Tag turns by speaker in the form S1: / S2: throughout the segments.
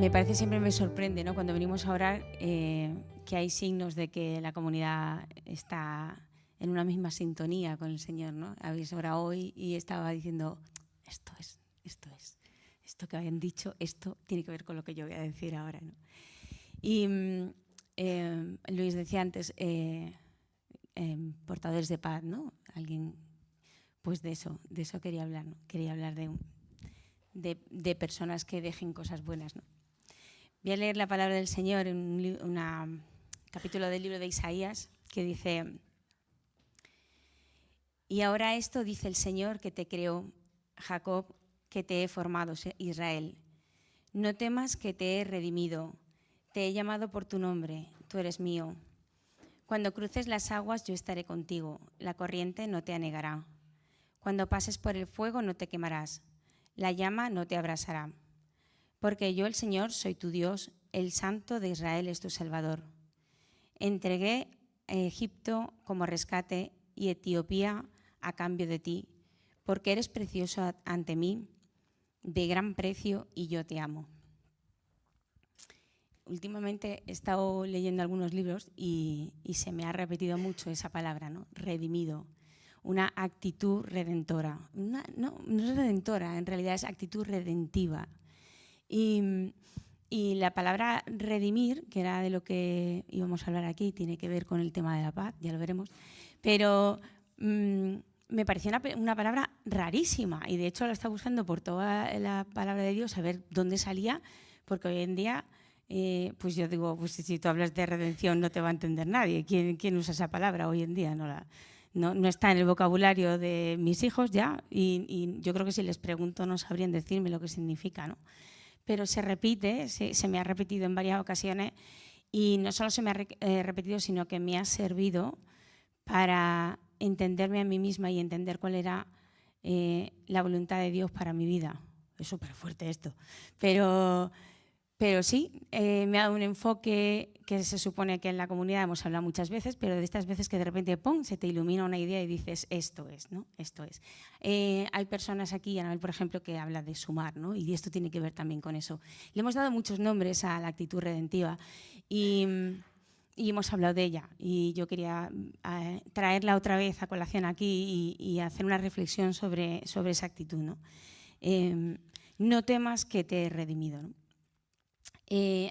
S1: Me parece, siempre me sorprende, ¿no?, cuando venimos a orar, que hay signos de que la comunidad está en una misma sintonía con el Señor, ¿no? Habéis orado hoy y estaba diciendo, esto que habían dicho, esto tiene que ver con lo que yo voy a decir ahora, ¿no? Y Luis decía antes, portadores de paz, ¿no? Alguien, pues de eso quería hablar, ¿no? Quería hablar de personas que dejen cosas buenas, ¿no? Voy a leer la palabra del Señor en un capítulo del libro de Isaías que dice: y ahora esto dice el Señor que te creó, Jacob, que te he formado, Israel. No temas, que te he redimido, te he llamado por tu nombre, tú eres mío. Cuando cruces las aguas yo estaré contigo, la corriente no te anegará. Cuando pases por el fuego no te quemarás, la llama no te abrasará. Porque yo, el Señor, soy tu Dios, el Santo de Israel es tu Salvador. Entregué a Egipto como rescate y Etiopía a cambio de ti, porque eres precioso ante mí, de gran precio, y yo te amo. Últimamente he estado leyendo algunos libros y se me ha repetido mucho esa palabra, ¿no? Redimido. Una actitud redentora. No es redentora, en realidad es actitud redentiva. Y la palabra redimir, que era de lo que íbamos a hablar aquí, tiene que ver con el tema de la paz, ya lo veremos, pero me pareció una palabra rarísima y de hecho la estaba buscando por toda la palabra de Dios a ver dónde salía, porque hoy en día, pues yo digo, pues si tú hablas de redención no te va a entender nadie. ¿Quién usa esa palabra hoy en día? No está en el vocabulario de mis hijos ya y yo creo que si les pregunto no sabrían decirme lo que significa, ¿no? Pero se repite, se me ha repetido en varias ocasiones y no solo se me ha repetido, sino que me ha servido para entenderme a mí misma y entender cuál era la voluntad de Dios para mi vida. Es súper fuerte esto, pero sí, me ha dado un enfoque que se supone que en la comunidad hemos hablado muchas veces, pero de estas veces que de repente ¡pum!, se te ilumina una idea y dices, esto es, ¿no? Esto es. Hay personas aquí, Anabel, por ejemplo, que habla de sumar, ¿no? Y esto tiene que ver también con eso. Le hemos dado muchos nombres a la actitud redentiva y hemos hablado de ella. Y yo quería traerla otra vez a colación aquí y hacer una reflexión sobre esa actitud, ¿no? No temas, que te he redimido, ¿no?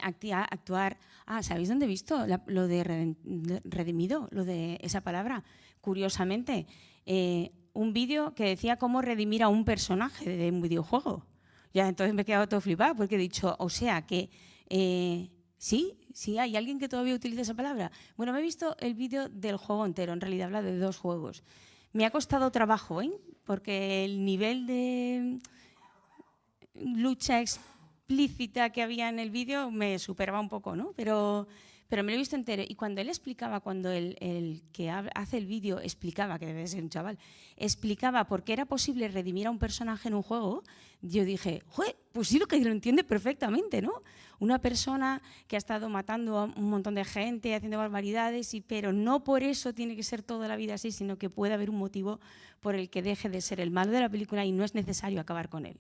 S1: Actuar. ¿Sabéis dónde he visto lo de redimido? Lo de esa palabra. Curiosamente, un vídeo que decía cómo redimir a un personaje de un videojuego. Ya entonces me he quedado todo flipado porque he dicho, o sea que sí, hay alguien que todavía utiliza esa palabra. Bueno, me he visto el vídeo del juego entero, en realidad habla de 2 juegos. Me ha costado trabajo, porque el nivel de lucha explícita que había en el vídeo me superaba un poco, ¿no? Pero me lo he visto entero. Y cuando él explicaba, cuando el que hace el vídeo explicaba, que debe ser un chaval, explicaba por qué era posible redimir a un personaje en un juego, yo dije, ¡joder! Pues sí, lo que lo entiende perfectamente, ¿no? Una persona que ha estado matando a un montón de gente, haciendo barbaridades, pero no por eso tiene que ser toda la vida así, sino que puede haber un motivo por el que deje de ser el malo de la película y no es necesario acabar con él.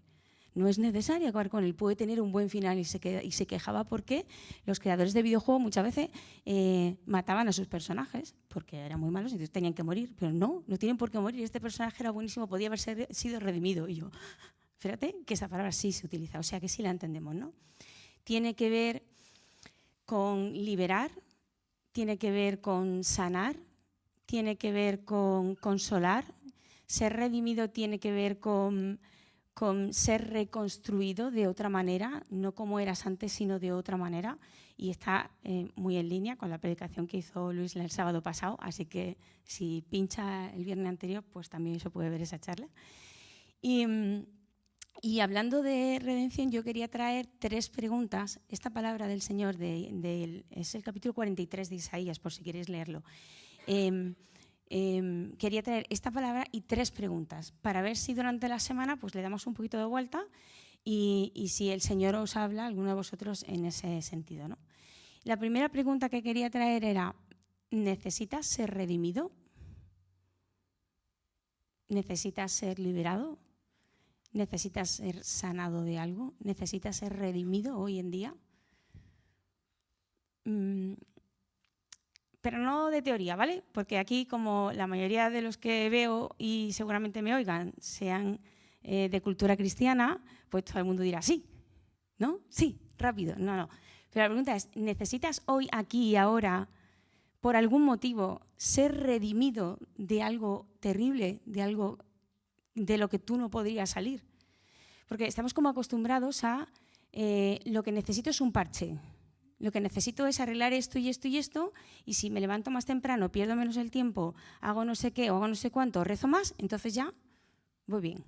S1: No es necesario acabar con él, puede tener un buen final y se quejaba porque los creadores de videojuegos muchas veces mataban a sus personajes porque eran muy malos y entonces tenían que morir, pero no tienen por qué morir. Este personaje era buenísimo, podía haber sido redimido. Y yo, fíjate que esta palabra sí se utiliza, o sea que sí la entendemos, ¿no? Tiene que ver con liberar, tiene que ver con sanar, tiene que ver con consolar. Ser redimido tiene que ver con ser reconstruido de otra manera, no como eras antes, sino de otra manera. Y está muy en línea con la predicación que hizo Luis el sábado pasado, así que si pincha el viernes anterior, pues también se puede ver esa charla. Y hablando de redención, yo quería traer 3 preguntas. Esta palabra del Señor es el capítulo 43 de Isaías, por si queréis leerlo. Quería traer esta palabra y 3 preguntas para ver si durante la semana pues le damos un poquito de vuelta y si el Señor os habla, alguno de vosotros, en ese sentido, ¿no? La primera pregunta que quería traer era, ¿necesitas ser redimido? ¿Necesitas ser liberado? ¿Necesitas ser sanado de algo? ¿Necesitas ser redimido hoy en día? pero no de teoría, ¿vale? Porque aquí, como la mayoría de los que veo y seguramente me oigan sean de cultura cristiana, pues todo el mundo dirá sí, ¿no? Sí, rápido, no. Pero la pregunta es, ¿necesitas hoy, aquí y ahora, por algún motivo, ser redimido de algo terrible, de algo de lo que tú no podrías salir? Porque estamos como acostumbrados a lo que necesito es un parche. Lo que necesito es arreglar esto y esto y esto, y si me levanto más temprano, pierdo menos el tiempo, hago no sé qué o hago no sé cuánto, rezo más, entonces ya voy bien.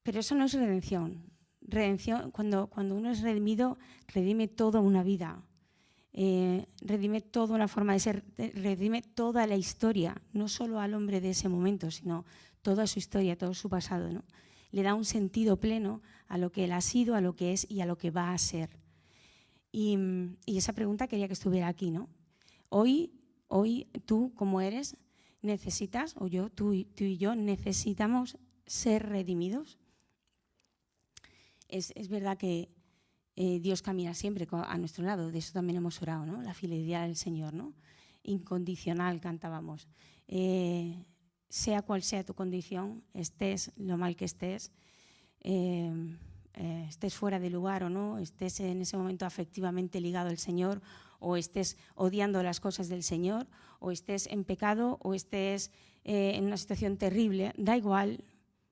S1: Pero eso no es redención. Redención, cuando uno es redimido, redime toda una vida, redime toda una forma de ser, redime toda la historia, no solo al hombre de ese momento, sino toda su historia, todo su pasado, ¿no? Le da un sentido pleno a lo que él ha sido, a lo que es y a lo que va a ser. Y esa pregunta quería que estuviera aquí, ¿no? Hoy tú, como eres, necesitas, o yo, tú y yo, necesitamos ser redimidos. Es verdad que Dios camina siempre a nuestro lado, de eso también hemos orado, ¿no? La fidelidad del Señor, ¿no? Incondicional, cantábamos. Sea cual sea tu condición, estés lo mal que estés, estés fuera de lugar o no, estés en ese momento afectivamente ligado al Señor, o estés odiando las cosas del Señor, o estés en pecado, o estés en una situación terrible, da igual,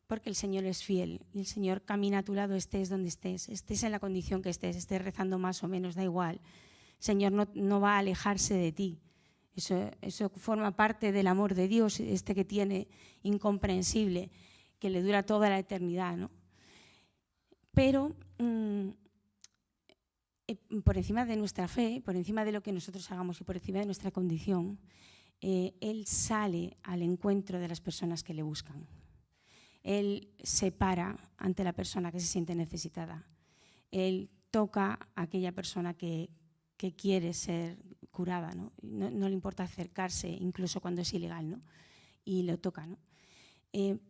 S1: porque el Señor es fiel y el Señor camina a tu lado, estés donde estés en la condición que estés rezando más o menos, da igual. El Señor no va a alejarse de ti. Eso forma parte del amor de Dios, que tiene incomprensible, que le dura toda la eternidad, ¿no? Pero por encima de nuestra fe, por encima de lo que nosotros hagamos y por encima de nuestra condición, Él sale al encuentro de las personas que le buscan. Él se para ante la persona que se siente necesitada. Él toca a aquella persona que quiere ser curada, ¿no? No le importa acercarse, incluso cuando es ilegal, ¿no? Y lo toca, ¿no?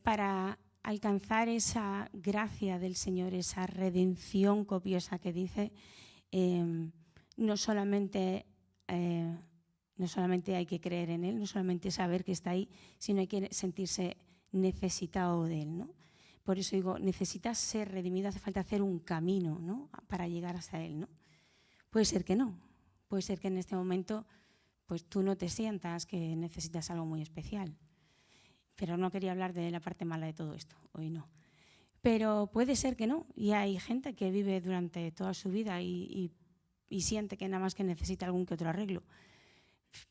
S1: Para alcanzar esa gracia del Señor, esa redención copiosa que dice, no solamente hay que creer en Él, no solamente saber que está ahí, sino hay que sentirse necesitado de Él, ¿no? Por eso digo, necesitas ser redimido, hace falta hacer un camino, ¿no? Para llegar hasta Él, ¿no? Puede ser que no, puede ser que en este momento pues tú no te sientas que necesitas algo muy especial. Pero no quería hablar de la parte mala de todo esto, hoy no. Pero puede ser que no, y hay gente que vive durante toda su vida y siente que nada más que necesita algún que otro arreglo.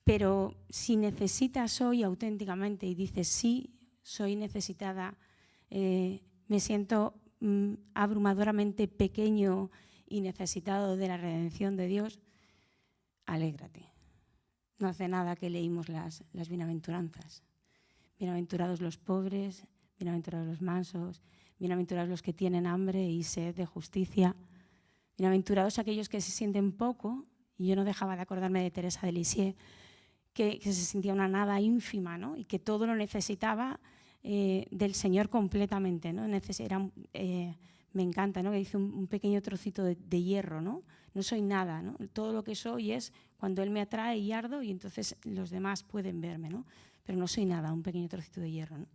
S1: Pero si necesitas hoy auténticamente y dices sí, soy necesitada, me siento abrumadoramente pequeño y necesitado de la redención de Dios, alégrate. No hace nada que leímos las bienaventuranzas. Bienaventurados los pobres, bienaventurados los mansos, bienaventurados los que tienen hambre y sed de justicia, bienaventurados aquellos que se sienten poco, y yo no dejaba de acordarme de Teresa de Lisieux, que se sentía una nada ínfima, ¿no? Y que todo lo necesitaba del Señor completamente, ¿no? Me encanta, ¿no? Que dice un pequeño trocito de hierro, ¿no? No soy nada, ¿no? Todo lo que soy es cuando Él me atrae y ardo y entonces los demás pueden verme, ¿no? Pero no soy nada, un pequeño trocito de hierro, ¿no?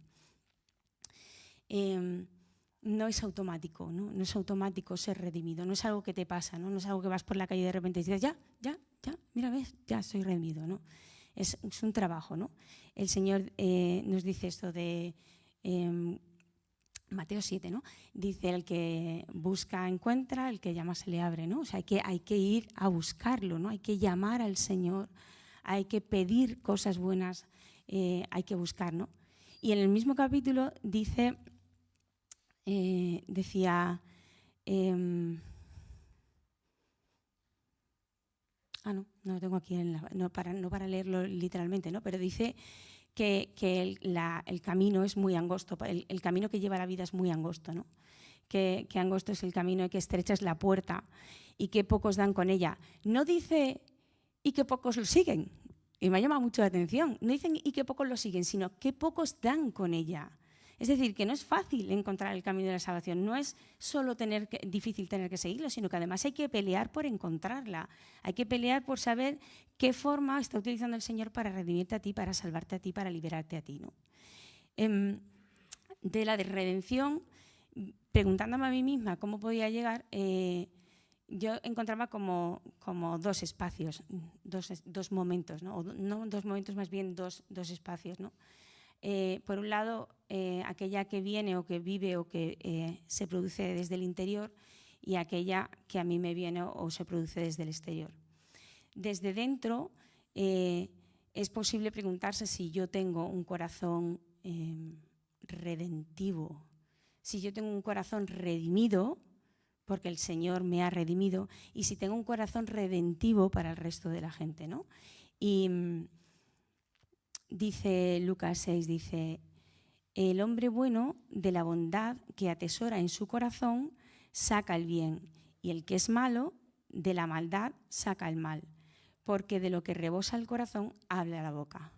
S1: No es automático, ¿no? No es automático ser redimido, no es algo que te pasa, ¿no? No es algo que vas por la calle y de repente dices, ya, mira, ves, ya soy redimido, ¿no? Es un trabajo, ¿no? El Señor nos dice esto de Mateo 7, ¿no? Dice, el que busca encuentra, el que llama se le abre, ¿no? O sea, hay que ir a buscarlo, ¿no? Hay que llamar al Señor, hay que pedir cosas buenas, hay que buscar, ¿no? Y en el mismo capítulo dice, decía, no lo tengo aquí, no para leerlo literalmente, ¿no? Pero dice que el camino es muy angosto, el camino que lleva a la vida es muy angosto, ¿no? Que angosto es el camino y que estrecha es la puerta y que pocos dan con ella. No dice y que pocos lo siguen, y me llama mucho la atención. No dicen y que pocos lo siguen, sino que pocos dan con ella. Es decir, que no es fácil encontrar el camino de la salvación, no es solo difícil tener que seguirlo, sino que además hay que pelear por encontrarla, hay que pelear por saber qué forma está utilizando el Señor para redimirte a ti, para salvarte a ti, para liberarte a ti, ¿no? De la redención, preguntándome a mí misma cómo podía llegar, yo encontraba como dos espacios, dos momentos, ¿no? O no dos momentos, más bien dos espacios, ¿no? Por un lado, aquella que viene o que vive o que se produce desde el interior, y aquella que a mí me viene o se produce desde el exterior. Desde dentro es posible preguntarse si yo tengo un corazón redentivo, si yo tengo un corazón redimido, porque el Señor me ha redimido, y si tengo un corazón redentivo para el resto de la gente, ¿no? Y dice Lucas 6, dice, el hombre bueno de la bondad que atesora en su corazón saca el bien, y el que es malo de la maldad saca el mal, porque de lo que rebosa el corazón habla la boca.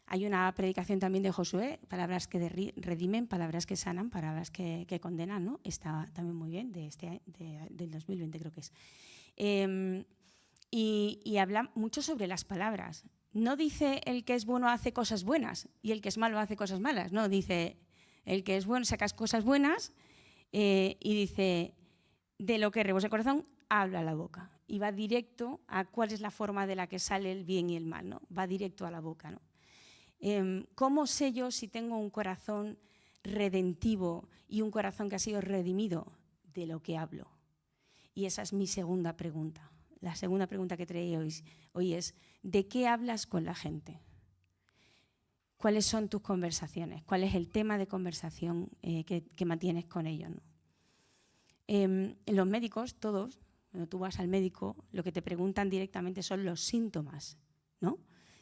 S1: Hay una predicación también de Josué, palabras que redimen, palabras que sanan, palabras que condenan, ¿no? Está también muy bien, del 2020 creo que es. Y habla mucho sobre las palabras. No dice el que es bueno hace cosas buenas y el que es malo hace cosas malas. No, dice el que es bueno saca cosas buenas y dice de lo que rebosa el corazón habla la boca. Y va directo a cuál es la forma de la que sale el bien y el mal, ¿no? Va directo a la boca, ¿no? ¿Cómo sé yo si tengo un corazón redentivo y un corazón que ha sido redimido? De lo que hablo. Y esa es mi segunda pregunta. La segunda pregunta que traía hoy es, ¿de qué hablas con la gente? ¿Cuáles son tus conversaciones? ¿Cuál es el tema de conversación que mantienes con ellos, ¿no? Los médicos, todos, cuando tú vas al médico, lo que te preguntan directamente son los síntomas, ¿no?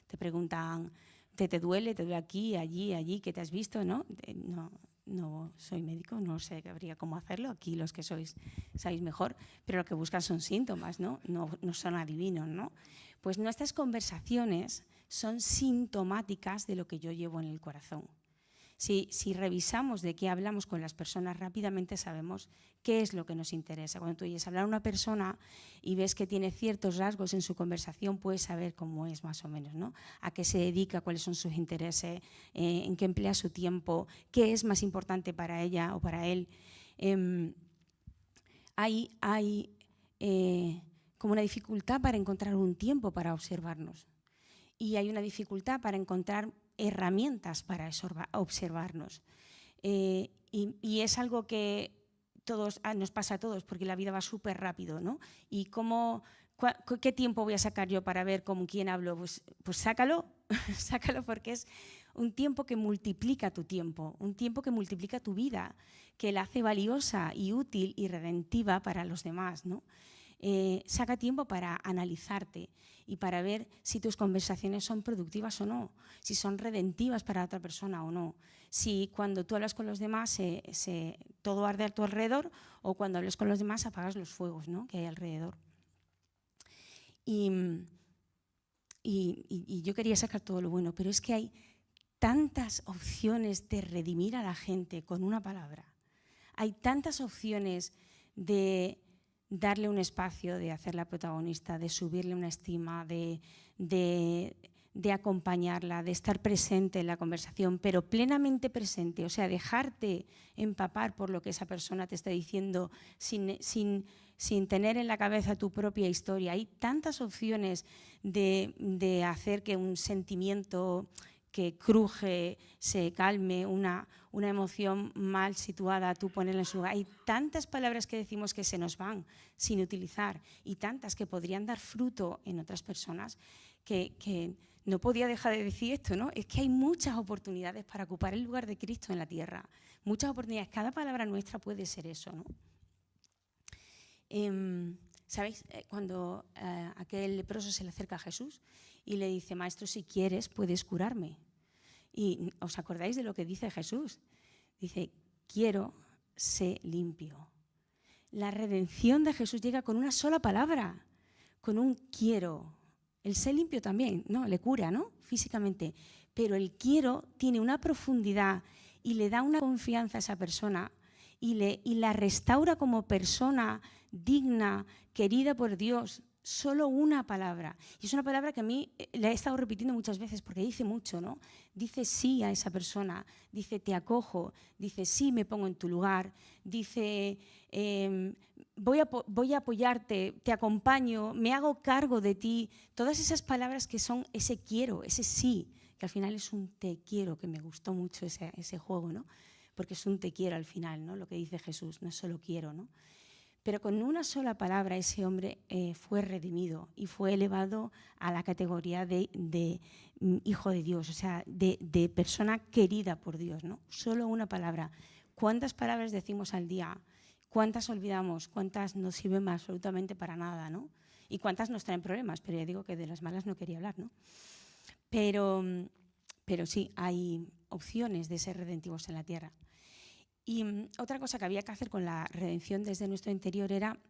S1: Te preguntan, ¿te duele? ¿Te duele aquí, allí? ¿Qué te has visto? ¿No? No soy médico, no sé habría cómo hacerlo. Aquí los que sois sabéis mejor, pero lo que buscan son síntomas, ¿no? No son adivinos, ¿no? Pues nuestras conversaciones son sintomáticas de lo que yo llevo en el corazón. Si revisamos de qué hablamos con las personas, rápidamente sabemos qué es lo que nos interesa. Cuando tú oyes hablar a una persona y ves que tiene ciertos rasgos en su conversación, puedes saber cómo es más o menos, ¿no? A qué se dedica, cuáles son sus intereses, en qué emplea su tiempo, qué es más importante para ella o para él. Hay como una dificultad para encontrar un tiempo para observarnos. Y hay una dificultad para encontrar herramientas para observarnos. Y es algo que nos pasa a todos, porque la vida va súper rápido, ¿no? ¿Y qué tiempo voy a sacar yo para ver con quién hablo? Pues sácalo, sácalo, porque es un tiempo que multiplica tu tiempo, un tiempo que multiplica tu vida, que la hace valiosa y útil y redentiva para los demás, ¿no? Saca tiempo para analizarte y para ver si tus conversaciones son productivas o no, si son redentivas para otra persona o no, si cuando tú hablas con los demás todo arde a tu alrededor, o cuando hablas con los demás apagas los fuegos, ¿no?, que hay alrededor. Y yo quería sacar todo lo bueno, pero es que hay tantas opciones de redimir a la gente con una palabra. Hay tantas opciones de darle un espacio, de hacerla protagonista, de subirle una estima, de acompañarla, de estar presente en la conversación, pero plenamente presente, o sea, dejarte empapar por lo que esa persona te está diciendo sin tener en la cabeza tu propia historia. Hay tantas opciones de hacer que un sentimiento que cruje se calme, una emoción mal situada, tú ponerla en su lugar. Hay tantas palabras que decimos que se nos van sin utilizar y tantas que podrían dar fruto en otras personas que no podía dejar de decir esto, ¿no? Es que hay muchas oportunidades para ocupar el lugar de Cristo en la tierra. Muchas oportunidades. Cada palabra nuestra puede ser eso, ¿no? ¿Sabéis? Cuando aquel leproso se le acerca a Jesús y le dice, Maestro, si quieres, puedes curarme. Y ¿os acordáis de lo que dice Jesús? Dice, quiero, sé limpio. La redención de Jesús llega con una sola palabra, con un quiero. El sé limpio también, ¿no? Le cura, ¿no?, físicamente. Pero el quiero tiene una profundidad y le da una confianza a esa persona y la restaura como persona digna, querida por Dios. Solo una palabra. Y es una palabra que a mí la he estado repitiendo muchas veces porque dice mucho, ¿no? Dice sí a esa persona, dice te acojo, dice sí me pongo en tu lugar, dice voy a apoyarte, te acompaño, me hago cargo de ti. Todas esas palabras que son ese quiero, ese sí, que al final es un te quiero, que me gustó mucho ese juego, ¿no? Porque es un te quiero al final, ¿no? Lo que dice Jesús, no es solo quiero, ¿no? Pero con una sola palabra ese hombre fue redimido y fue elevado a la categoría de hijo de Dios, o sea, de persona querida por Dios, ¿no? Solo una palabra. ¿Cuántas palabras decimos al día? ¿Cuántas olvidamos? ¿Cuántas no sirven absolutamente para nada, ¿no? Y cuántas nos traen problemas, pero ya digo que de las malas no quería hablar, ¿no? Pero sí, hay opciones de ser redentivos en la tierra. Y otra cosa que había que hacer con la redención desde nuestro interior era,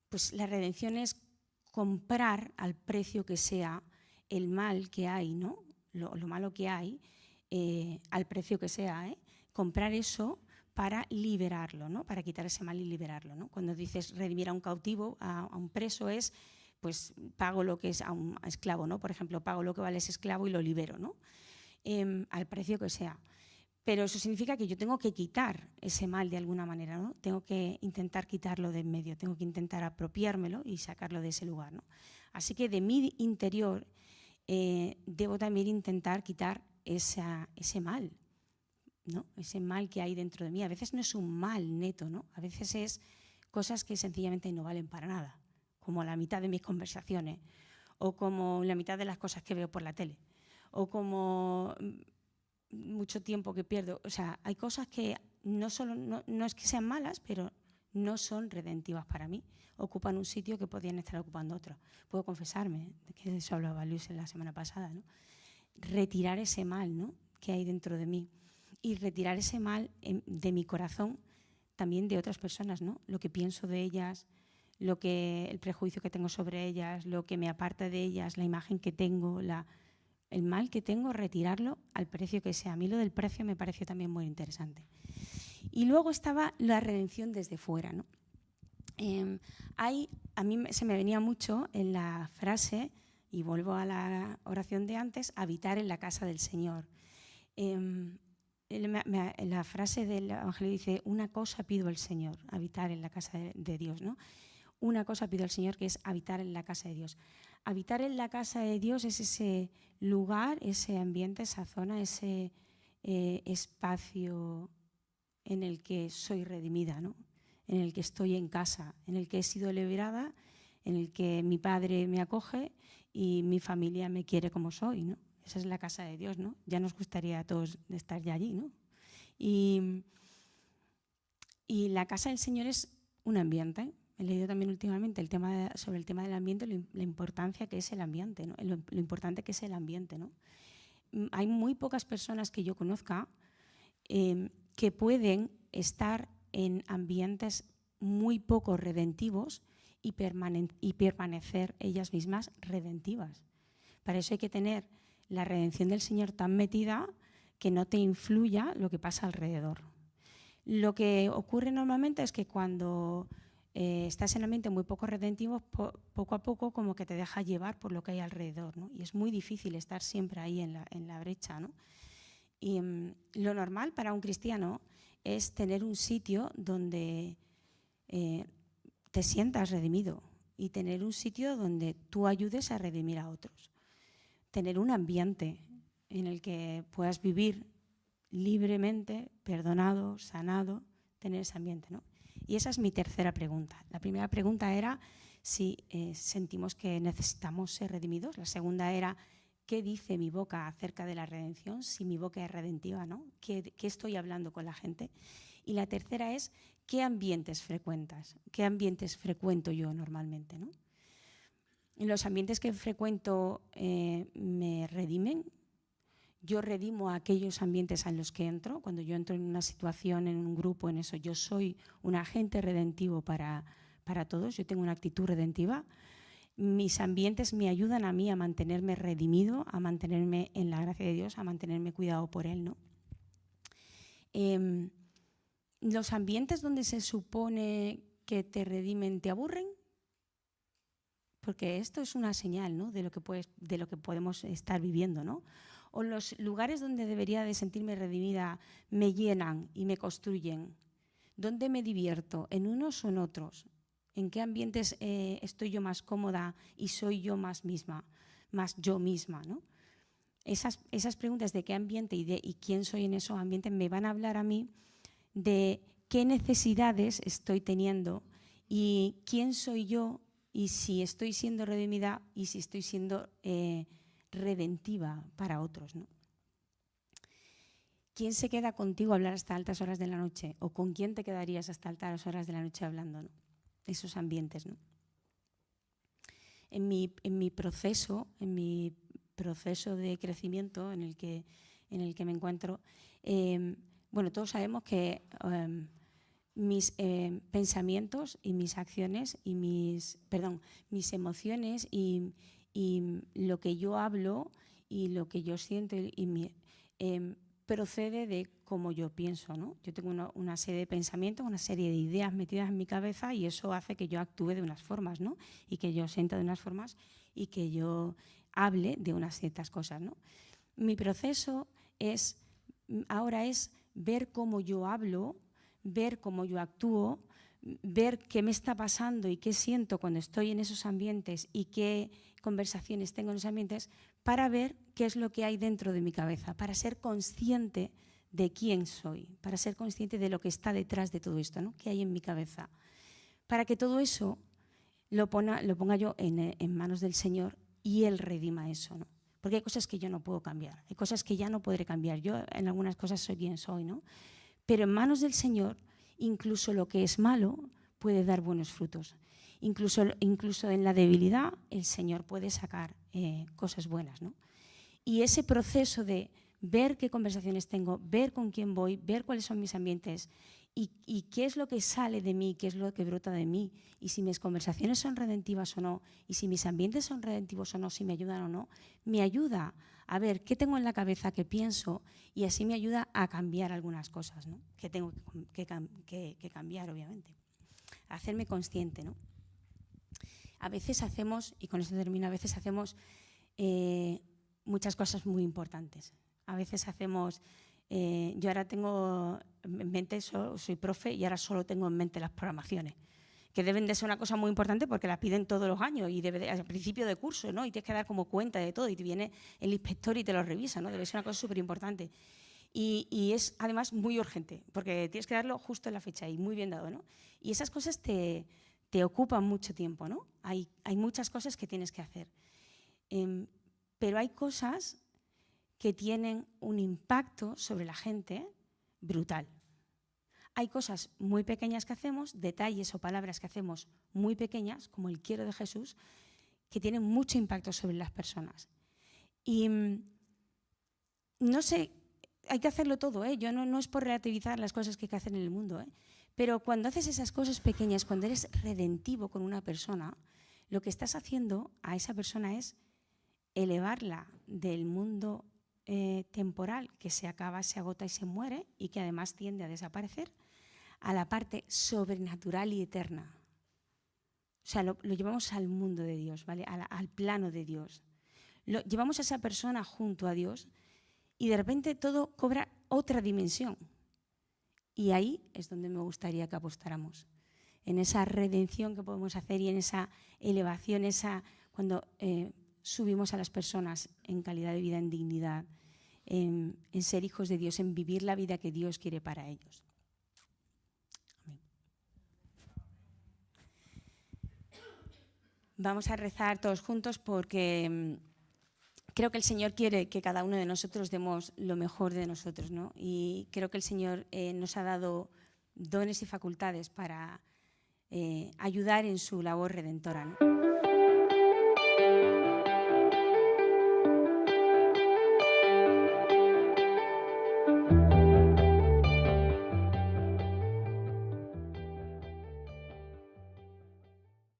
S1: pues la redención es comprar al precio que sea el mal que hay, ¿no? Lo malo que hay, al precio que sea, comprar eso para liberarlo, ¿no? Para quitar ese mal y liberarlo, ¿no? Cuando dices redimir a un cautivo, a un preso, es pues pago lo que es a un esclavo, ¿no? Por ejemplo, pago lo que vale ese esclavo y lo libero, ¿no? Al precio que sea. Pero eso significa que yo tengo que quitar ese mal de alguna manera, ¿no? Tengo que intentar quitarlo de en medio, tengo que intentar apropiármelo y sacarlo de ese lugar, ¿no? Así que de mi interior debo también intentar quitar ese mal, ¿no? Ese mal que hay dentro de mí. A veces no es un mal neto, ¿no? A veces es cosas que sencillamente no valen para nada, como la mitad de mis conversaciones, o como la mitad de las cosas que veo por la tele, o como mucho tiempo que pierdo. O sea, hay cosas que no es que sean malas, pero no son redentivas para mí. Ocupan un sitio que podrían estar ocupando otro. Puedo confesarme, que de eso hablaba Luis en la semana pasada, ¿no? Retirar ese mal, ¿no?, que hay dentro de mí y retirar ese mal de mi corazón también de otras personas, ¿no? Lo que pienso de ellas, el prejuicio que tengo sobre ellas, lo que me aparta de ellas, la imagen que tengo, el mal que tengo, retirarlo al precio que sea. A mí lo del precio me pareció también muy interesante. Y luego estaba la redención desde fuera, ¿no? A mí se me venía mucho en la frase, y vuelvo a la oración de antes, habitar en la casa del Señor. La frase del Evangelio dice, una cosa pido al Señor, habitar en la casa de Dios, ¿no? Una cosa pido al Señor, que es habitar en la casa de Dios. Habitar en la casa de Dios es ese lugar, ese ambiente, esa zona, ese espacio en el que soy redimida, ¿no? En el que estoy en casa, en el que he sido liberada, en el que mi Padre me acoge y mi familia me quiere como soy, ¿no? Esa es la casa de Dios, ¿no? Ya nos gustaría a todos estar ya allí, ¿no? Y la casa del Señor es un ambiente. He leído también últimamente sobre el tema del ambiente, la importancia que es el ambiente, ¿no? Lo importante que es el ambiente, ¿no? Hay muy pocas personas que yo conozca que pueden estar en ambientes muy poco redentivos y permanecer ellas mismas redentivas. Para eso hay que tener la redención del Señor tan metida que no te influya lo que pasa alrededor. Lo que ocurre normalmente es que cuando estás en ambientes muy poco redentivos, poco a poco como que te deja llevar por lo que hay alrededor, ¿no? Y es muy difícil estar siempre ahí en la brecha, ¿no? Y lo normal para un cristiano es tener un sitio donde te sientas redimido y tener un sitio donde tú ayudes a redimir a otros. Tener un ambiente en el que puedas vivir libremente, perdonado, sanado, tener ese ambiente, ¿no? Y esa es mi tercera pregunta. La primera pregunta era si sentimos que necesitamos ser redimidos. La segunda era, ¿qué dice mi boca acerca de la redención? Si mi boca es redentiva, ¿no? ¿Qué estoy hablando con la gente? Y la tercera es, ¿qué ambientes frecuentas? ¿Qué ambientes frecuento yo normalmente, ¿no? En los ambientes que frecuento me redimen. Yo redimo a aquellos ambientes en los que entro. Cuando yo entro en una situación, en un grupo, en eso, yo soy un agente redentivo para todos. Yo tengo una actitud redentiva. Mis ambientes me ayudan a mí a mantenerme redimido, a mantenerme en la gracia de Dios, a mantenerme cuidado por Él, ¿no? Los ambientes donde se supone que te redimen te aburren, porque esto es una señal, ¿no?, de lo que podemos estar viviendo, ¿no? O los lugares donde debería de sentirme redimida me llenan y me construyen. ¿Dónde me divierto? ¿En unos o en otros? ¿En qué ambientes estoy yo más cómoda y soy yo más yo misma, ¿no? Esas preguntas de qué ambiente y quién soy en esos ambientes me van a hablar a mí de qué necesidades estoy teniendo y quién soy yo y si estoy siendo redimida y si estoy siendo redentiva para otros, ¿no? ¿Quién se queda contigo a hablar hasta altas horas de la noche? ¿O con quién te quedarías hasta altas horas de la noche hablando, ¿no? Esos ambientes, ¿no? En mi proceso de crecimiento en el que me encuentro, bueno, todos sabemos que mis pensamientos y mis acciones y mis emociones y lo que yo hablo y lo que yo siento procede de cómo yo pienso, ¿no? Yo tengo una serie de pensamientos, una serie de ideas metidas en mi cabeza y eso hace que yo actúe de unas formas, ¿no? Y que yo sienta de unas formas y que yo hable de unas ciertas cosas, ¿no? Mi proceso ahora es ver cómo yo hablo, ver cómo yo actúo, ver qué me está pasando y qué siento cuando estoy en esos ambientes y qué conversaciones tengo en esos ambientes para ver qué es lo que hay dentro de mi cabeza, para ser consciente de quién soy, para ser consciente de lo que está detrás de todo esto, ¿no?, que hay en mi cabeza, para que todo eso lo ponga yo en manos del Señor y Él redima eso, ¿no? Porque hay cosas que yo no puedo cambiar, hay cosas que ya no podré cambiar. Yo en algunas cosas soy quien soy, ¿no? Pero en manos del Señor, incluso lo que es malo puede dar buenos frutos. Incluso en la debilidad, el Señor puede sacar cosas buenas, ¿no? Y ese proceso de ver qué conversaciones tengo, ver con quién voy, ver cuáles son mis ambientes y qué es lo que sale de mí, qué es lo que brota de mí, y si mis conversaciones son redentivas o no, y si mis ambientes son redentivos o no, si me ayudan o no, me ayuda a ver qué tengo en la cabeza, qué pienso, y así me ayuda a cambiar algunas cosas, ¿no?, que tengo que cambiar, obviamente. A hacerme consciente, ¿no? A veces hacemos, y con esto termino, a veces hacemos muchas cosas muy importantes. A veces hacemos, yo ahora tengo en mente, soy profe y ahora solo tengo en mente las programaciones, que deben de ser una cosa muy importante porque las piden todos los años y al principio de curso, ¿no? Y tienes que dar como cuenta de todo y te viene el inspector y te lo revisa, ¿no? Debe ser una cosa súper importante. Y es además muy urgente porque tienes que darlo justo en la fecha y muy bien dado, ¿no? Y esas cosas te ocupan mucho tiempo, ¿no? Hay muchas cosas que tienes que hacer. Pero hay cosas que tienen un impacto sobre la gente brutal. Hay cosas muy pequeñas que hacemos, detalles o palabras que hacemos muy pequeñas, como el quiero de Jesús, que tienen mucho impacto sobre las personas. Y no sé, hay que hacerlo todo, ¿eh? Yo no es por relativizar las cosas que hay que hacer en el mundo, ¿eh? Pero cuando haces esas cosas pequeñas, cuando eres redentivo con una persona, lo que estás haciendo a esa persona es elevarla del mundo temporal que se acaba, se agota y se muere y que además tiende a desaparecer, a la parte sobrenatural y eterna. O sea, lo llevamos al mundo de Dios, ¿vale? Al plano de Dios. Llevamos a esa persona junto a Dios y de repente todo cobra otra dimensión. Y ahí es donde me gustaría que apostáramos, en esa redención que podemos hacer y en esa elevación, cuando subimos a las personas en calidad de vida, en dignidad, en ser hijos de Dios, en vivir la vida que Dios quiere para ellos. Amén. Vamos a rezar todos juntos porque creo que el Señor quiere que cada uno de nosotros demos lo mejor de nosotros, ¿no? Y creo que el Señor nos ha dado dones y facultades para ayudar en su labor redentora, ¿no?